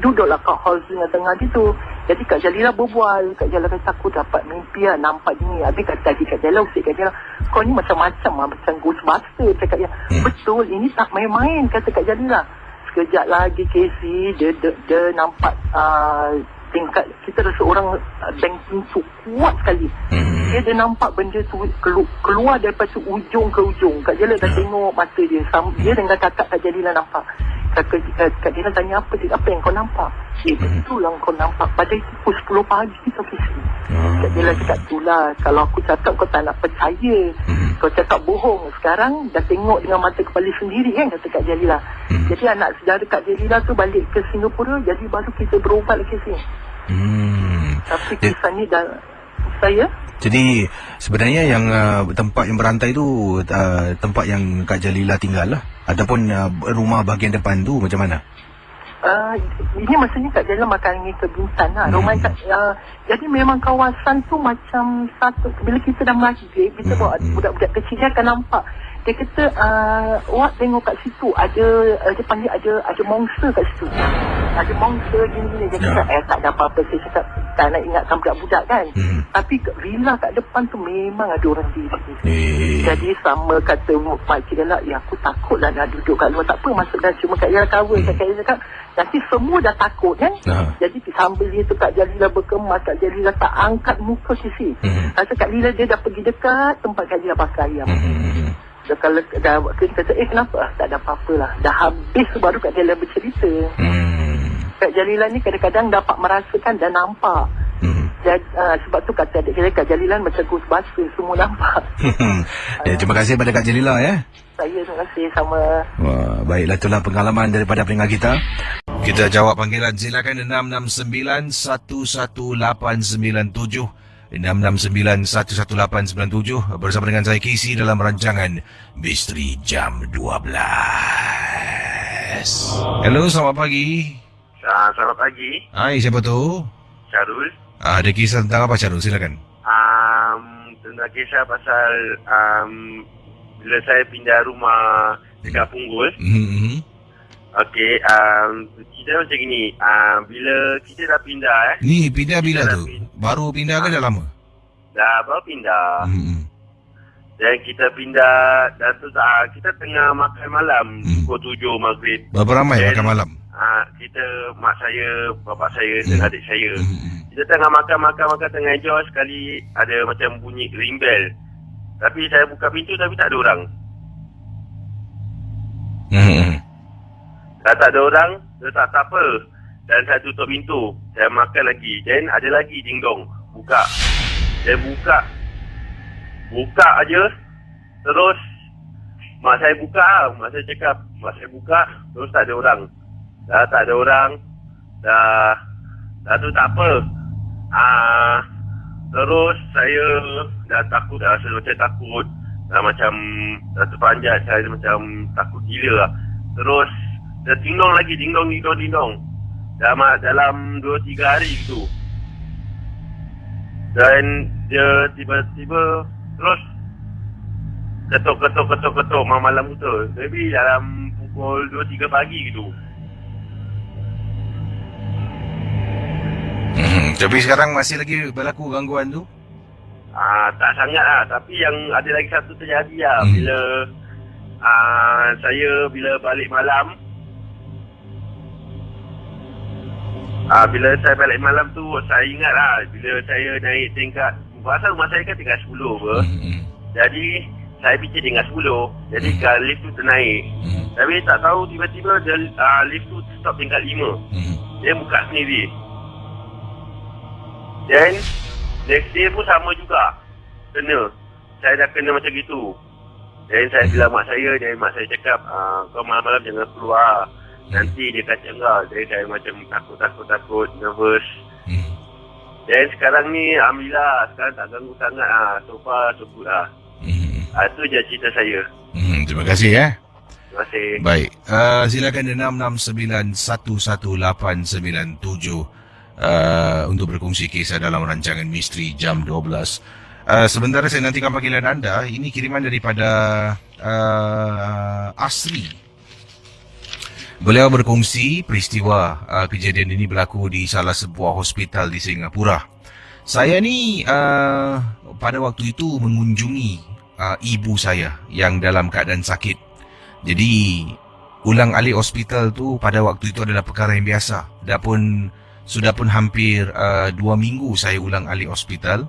Speaker 4: Duduklah kat hall tengah-tengah gitu. Jadi Kak Jalila berbual. Kak Jalila kata aku dapat mimpi lah, nampak ni. Habis Kak Jalila usik Kak Jalila, kau ni macam-macam lah, macam Ghostbuster. Cakap dia, betul ini tak main-main, kata Kak Jalila. Sekejap lagi Casey dia nampak tingkat kita rasa orang bank pintu kuat sekali. Dia nampak benda tu keluar daripada ujung ke ujung. Kak Jalila dah tengok mata dia. Dia dengan kakak Kak Jalila nampak. Kak Jalila tanya apa yang kau nampak? Betul lah kau nampak. Pada pukul 10 pagi kita kisah. Kak Jalila cakap itulah. Kalau aku cakap kau tak nak percaya. Kau cakap bohong. Sekarang dah tengok dengan mata kepala sendiri kan, kata Kak Jalila. Jadi anak saudara Kak Jalila tu balik ke Singapura. Jadi baru kita berubat lagi sini. Tapi kisah ni dah saya.
Speaker 2: Jadi sebenarnya yang tempat yang berantai tu tempat yang Kak Jalila tinggal lah, ataupun rumah bahagian depan tu macam mana?
Speaker 4: Ini maksudnya Kak Jalila makan angin ke Bintan lah. Rumah jadi memang kawasan tu macam satu. Bila kita dah maghrib, kita bawa budak-budak kecil dia akan nampak. Dia kata awak tengok kat situ dia panggil ada monster kat situ. Ada monster gini-gini. Dia kata tak ada apa-apa. Saya cakap tak nak ingatkan budak-budak kan. Tapi villa kat depan tu memang ada orang diri. Jadi sama kata makcik dia lah, aku takut lah nak duduk kat luar. Tak apa, masuk dah cuma Kak Jalila cover. Kak Jalila cakap nanti semua dah takut kan. Jadi sambil dia tu Kak Jalila berkemas, Kak Jalila tak angkat muka sisi. Rasa Kak Jalila dia dah pergi dekat tempat Kak Jalila bakar ayam. Kalau dah kita kata kenapa? Tak ada apa-apa lah. Dah habis baru Kak Jalila bercerita. Kak Jalila ni kadang-kadang dapat merasakan dan nampak. Sebab tu kata adik Kak Jalila macam Ghostbuster, semua nampak.
Speaker 2: Terima kasih pada Kak Jalila ya.
Speaker 4: Saya terima kasih sama.
Speaker 2: Wah, baiklah, itulah pengalaman daripada pendengar kita.
Speaker 1: Kita jawab panggilan, silakan 669-11897. 669-11897 bersama dengan saya Casey dalam rancangan Misteri Jam 12. Hello, selamat pagi.
Speaker 5: Selamat pagi.
Speaker 1: Hai, siapa tu?
Speaker 5: Syarul.
Speaker 1: Ada kisah tentang apa, Syarul? Silakan.
Speaker 5: Tentang kisah pasal bila saya pindah rumah dekat Punggol. Okey, kita macam gini. Bila kita dah pindah
Speaker 1: Ni pindah bila tu? Baru pindah ke dah lama?
Speaker 5: Dah baru pindah. Dan kita pindah, dan tu kita tengah makan malam pukul 7 maghrib.
Speaker 1: Berapa ramai makan malam?
Speaker 5: Kita, mak saya, bapa saya dan adik saya. Kita tengah makan tengah enjoy, sekali ada macam bunyi ring bell. Tapi saya buka pintu tapi tak ada orang. Dah tak ada orang, tak apa. Dan saya tutup pintu. Saya makan lagi. Dan ada lagi ding dong. Buka. Saya buka aja. Terus mak saya buka, mak saya cakap, mak saya buka, terus tak ada orang. Dah tak ada orang, dah tu tak apa. Terus saya dah takut, dah rasa macam takut. Dah macam, dah terpanjat, saya macam takut gila lah. Terus, dah ding-dong lagi, ding-dong. Dalam 2-3 hari gitu. Dan dia tiba-tiba terus ketuk malam tu. Maybe dalam pukul 2-3 pagi gitu.
Speaker 1: Tapi sekarang masih lagi berlaku gangguan tu?
Speaker 5: Tak sangat lah. Tapi yang ada lagi satu terjadi lah. Bila saya balik malam. Bila saya balik malam tu, saya ingat lah. Bila saya naik tingkat, pasal rumah saya kan tingkat 10 apa. Jadi, saya fikir tingkat 10. Jadi, lift tu ternaik. Tapi tak tahu tiba-tiba lift tu stop tingkat 5. Dia buka sendiri. Dan next day pun sama juga. Kena. Saya dah kena macam gitu. Dan saya bilang mak saya, dan mak saya cakap, kau malam-malam jangan keluar. Nanti dia kacau kau. Jadi saya macam takut, nervous. Dan sekarang ni, alhamdulillah, sekarang tak ganggu sangat lah. So far, so good lah. Itu je cerita saya.
Speaker 1: Terima kasih ya.
Speaker 5: Terima kasih.
Speaker 1: Baik, silakan 66911897 untuk berkongsi kisah dalam rancangan Misteri Jam 12. Sementara saya nantikan panggilan anda. Ini kiriman daripada Asri. Beliau berkongsi peristiwa kejadian ini berlaku di salah sebuah hospital di Singapura. Saya ni pada waktu itu mengunjungi ibu saya yang dalam keadaan sakit. Jadi ulang alik hospital tu pada waktu itu adalah perkara yang biasa. Sudah pun hampir 2 minggu saya ulang alik hospital.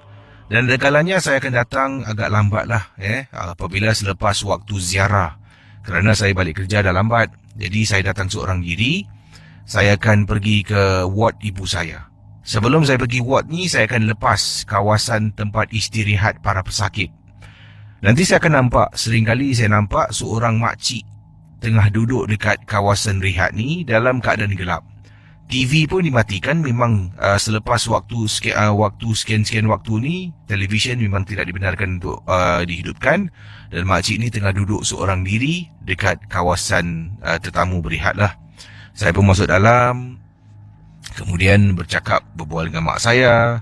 Speaker 1: Dan kalanya saya akan datang agak lambat lah apabila selepas waktu ziarah. Kerana saya balik kerja dah lambat. Jadi saya datang seorang diri. Saya akan pergi ke ward ibu saya. Sebelum saya pergi ward ni, saya akan lepas kawasan tempat istirahat para pesakit. Nanti saya akan seringkali saya nampak seorang makcik tengah duduk dekat kawasan rehat ni dalam keadaan gelap. TV pun dimatikan. Memang selepas waktu sekian-sekian waktu ni, televisyen memang tidak dibenarkan untuk dihidupkan. Dan makcik ni tengah duduk seorang diri dekat kawasan tetamu berehat lah. Saya pun masuk dalam, kemudian berbual dengan mak saya.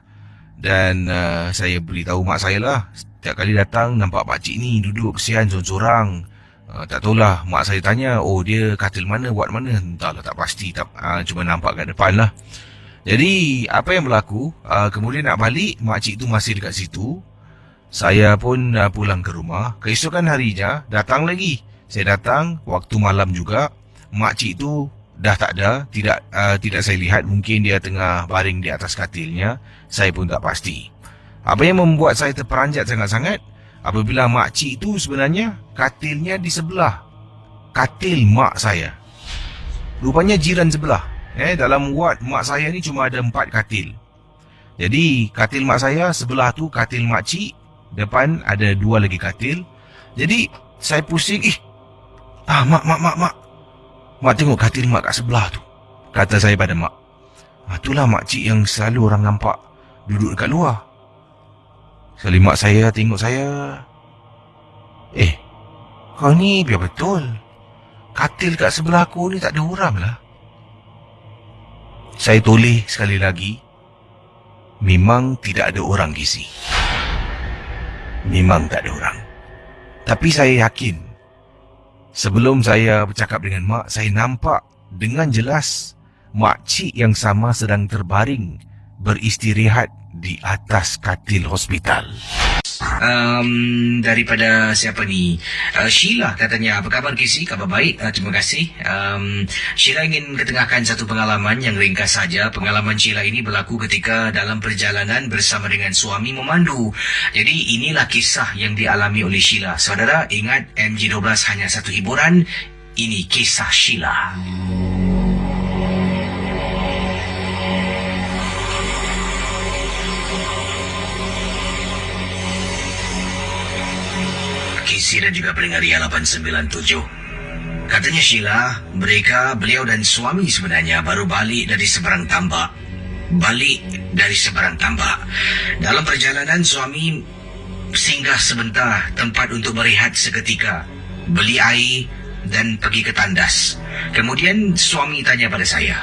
Speaker 1: Dan saya beritahu mak saya lah, setiap kali datang nampak pakcik ni duduk kesian sorang-sorang. Tak tahulah, mak saya tanya, dia katil mana, ward mana? Entahlah, tak pasti, cuma nampak kat depan lah. Jadi apa yang berlaku, kemudian nak balik, makcik tu masih dekat situ. Saya pun pulang ke rumah. Keesokan harinya datang lagi. Saya datang waktu malam juga. Makcik tu dah tak ada, tidak saya lihat. Mungkin dia tengah baring di atas katilnya. Saya pun tak pasti. Apa yang membuat saya terperanjat sangat-sangat, apabila makcik tu sebenarnya katilnya di sebelah katil mak saya. Rupanya jiran sebelah. Dalam ward mak saya ni cuma ada 4 katil. Jadi katil mak saya sebelah tu katil makcik, depan ada 2 lagi katil. Jadi saya pusing, mak. Mak tengok katil mak kat sebelah tu, kata saya pada mak. Itulah makcik yang selalu orang nampak duduk dekat luar. Sekali mak saya tengok saya, kau ni biar betul, katil kat sebelah aku ni tak ada orang lah. Saya toleh sekali lagi. Memang tidak ada orang, Gizi. Memang tak ada orang. Tapi saya yakin, sebelum saya bercakap dengan mak, saya nampak dengan jelas makcik yang sama sedang terbaring beristirahat di atas katil hospital. Daripada siapa ni? Sheila katanya, apa khabar Casey? Khabar baik, terima kasih. Sheila ingin ketengahkan satu pengalaman yang ringkas saja. Pengalaman Sheila ini berlaku ketika dalam perjalanan bersama dengan suami memandu. Jadi inilah kisah yang dialami oleh Sheila. Saudara, ingat MG12 hanya satu hiburan. Ini kisah Sheila.
Speaker 2: Casey dan juga pendengar Ria 897. Katanya Sheila, beliau dan suami sebenarnya baru balik dari seberang tambak. Dalam perjalanan suami singgah sebentar tempat untuk berehat seketika, beli air dan pergi ke tandas. Kemudian suami tanya pada saya,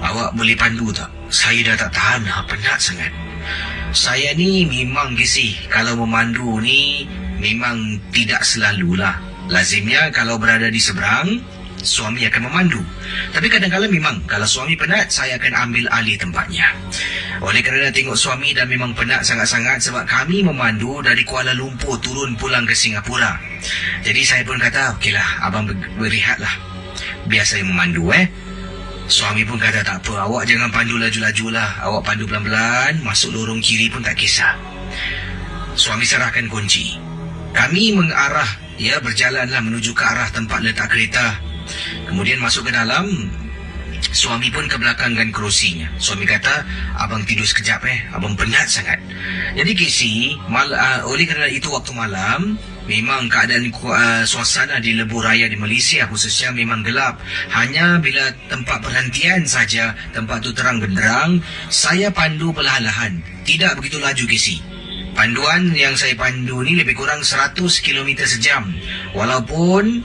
Speaker 2: "Awak boleh pandu tak? Saya dah tak tahan, penat sangat." Saya ni memang Casey, kalau memandu ni memang tidak selalulah. Lazimnya kalau berada di seberang, suami akan memandu. Tapi kadang-kadang memang kalau suami penat, saya akan ambil alih tempatnya. Oleh kerana tengok suami dah memang penat sangat-sangat, sebab kami memandu dari Kuala Lumpur turun pulang ke Singapura. Jadi saya pun kata, okeylah, abang berehatlah, biar saya memandu. Suami pun kata, tak apa, awak jangan pandu laju-laju lah, awak pandu pelan-pelan, masuk lorong kiri pun tak kisah. Suami serahkan kunci. Kami berjalanlah menuju ke arah tempat letak kereta. Kemudian masuk ke dalam, suami pun ke belakangkan kerusinya. Suami kata, abang tidur sekejap abang penat sangat. Jadi Casey, oleh kerana itu waktu malam, memang keadaan suasana di lebuh raya di Malaysia khususnya memang gelap. Hanya bila tempat perhentian saja, tempat tu terang benderang, saya pandu perlahan-lahan, tidak begitu laju Casey. Panduan yang saya pandu ni lebih kurang 100 km sejam. Walaupun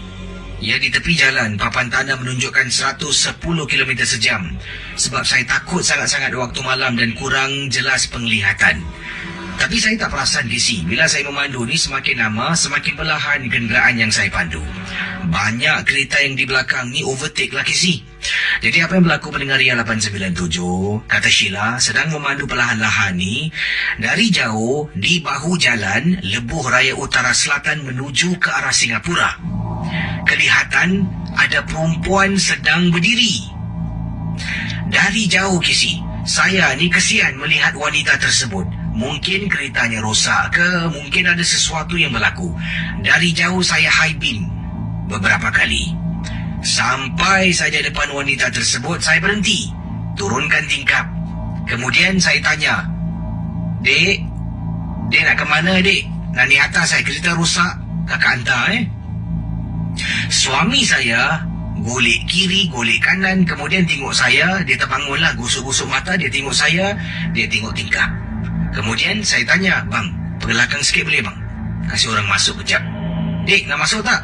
Speaker 2: di tepi jalan papan tanda menunjukkan 110 km sejam. Sebab saya takut sangat-sangat waktu malam dan kurang jelas penglihatan. Tapi saya tak perasan Casey, bila saya memandu ni semakin lama semakin perlahan kenderaan yang saya pandu. Banyak kereta yang di belakang ni overtake lah Casey. Jadi apa yang berlaku pendengar Ria 897, kata Sheila, sedang memandu perlahan-lahan ni, dari jauh di bahu jalan lebuh raya utara selatan menuju ke arah Singapura. Kelihatan ada perempuan sedang berdiri. Dari jauh Casey, saya ni kesian melihat wanita tersebut. Mungkin keretanya rosak ke, mungkin ada sesuatu yang berlaku. Dari jauh saya high beam beberapa kali. Sampai saja depan wanita tersebut, saya berhenti, turunkan tingkap. Kemudian saya tanya, Dek nak ke mana dek? Nak naik atas kereta rosak, kakak hantar Suami saya golek kiri, golek kanan, kemudian tengok saya, dia terbangunlah, gosok-gosok mata, dia tengok saya, dia tengok tingkap. Kemudian saya tanya, bang, belakang sikit boleh bang? Kasih orang masuk kejap. Dek, nak masuk tak?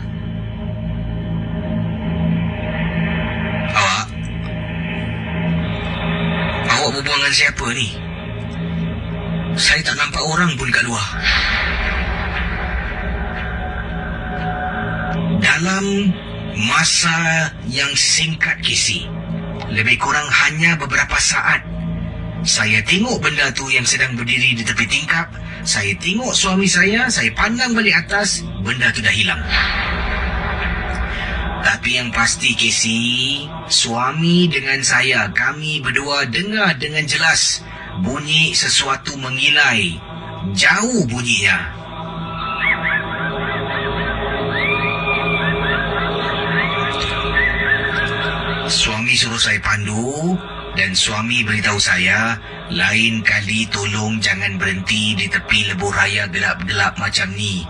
Speaker 2: Awak berbual dengan siapa ni? Saya tak nampak orang pun kat luar. Dalam masa yang singkat Casey, lebih kurang hanya beberapa saat, saya tengok benda tu yang sedang berdiri di tepi tingkap. Saya tengok suami saya pandang balik atas, benda tu dah hilang. Tapi yang pasti Casey, suami dengan saya, kami berdua dengar dengan jelas bunyi sesuatu mengilai. Jauh bunyinya. Suami suruh saya pandu dan suami beritahu saya, lain kali tolong jangan berhenti di tepi lebuh raya gelap-gelap macam ni.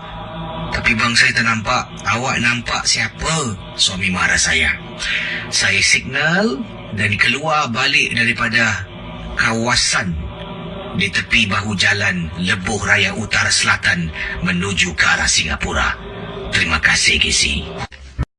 Speaker 2: Tapi bang, saya tak nampak. Awak nampak siapa? Suami marah saya. Saya signal dan keluar balik daripada kawasan di tepi bahu jalan lebuh raya utara selatan menuju ke arah Singapura. Terima kasih Casey.